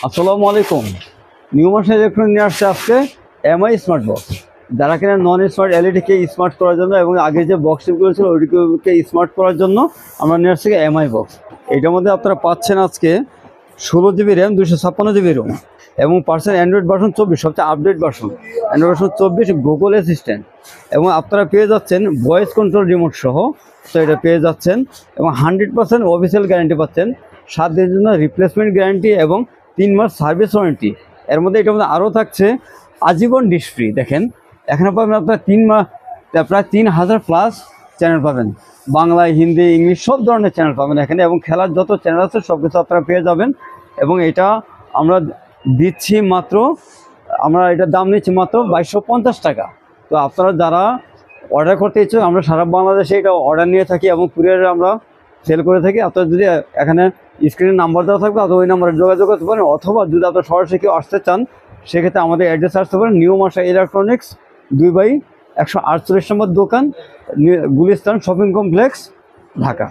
আসসালামু আলাইকুম। New মার্শন electronic নিয়ে আসছে আজকে এমআই স্মার্ট বক্স। যারা কিনা নন স্মার্ট এলইডিকে স্মার্ট করার জন্য এবং আগে যে বক্সগুলো ছিল ওইগুলোকে স্মার্ট করার জন্য আমরা নিয়ে আসছি এমআই বক্স। এটার মধ্যে আপনারা পাচ্ছেন আজকে 16 জিবি র্যাম, 256 জিবি রোম এবং পাচ্ছেন অ্যান্ড্রয়েড ভার্সন 24, সবচেয়ে update version Android version 24, Google assistant. এবং আপনারা পেয়ে যাচ্ছেন ভয়েস কন্ট্রোল রিমোট সহ। তো এটা পেয়ে যাচ্ছেন এবং 100% অফিসিয়াল গ্যারান্টি পাচ্ছেন, 7 দিনের জন্য রিপ্লেসমেন্ট গ্যারান্টি এবং 3 মাস সার্ভিস ওয়ারেন্টি। এর মধ্যে এটার মধ্যে আরও থাকছে আজীবন ডিশ ফ্রি। দেখেন এখানে পাবেন আপনার 3 মাস, প্রায় 3000 প্লাস চ্যানেল পাবেন, বাংলা, হিন্দি, ইংলিশ সব ধরনের চ্যানেল পাবেন এখানে। এবং খেলার যত চ্যানেল আছে সব কিছু আপনারা পেয়ে যাবেন। এবং এটা আমরা দিচ্ছি মাত্র, আমরা এটার দাম নিচ্ছি মাত্র 2250 টাকা। তো আপনারা যারা অর্ডার করতে ইচ্ছুক, আমরা সারা বাংলাদেশে এটা অর্ডার নিয়ে থাকি এবং কুরিয়ারে আমরা সেল করে থাকি। আপনারা যদি এখানে স্ক্রিনের নাম্বার দেওয়া থাকবে অথবা ওই নাম্বারে যোগাযোগ করতে পারেন, অথবা যদি আপনারা সরাসরি কেউ আসতে চান সেক্ষেত্রে আমাদের অ্যাড্রেস আসতে পারেন নিউ মার্শন ইলেকট্রনিক্স 2/148 নম্বর দোকান, গুলিস্তান শপিং কমপ্লেক্স, ঢাকা।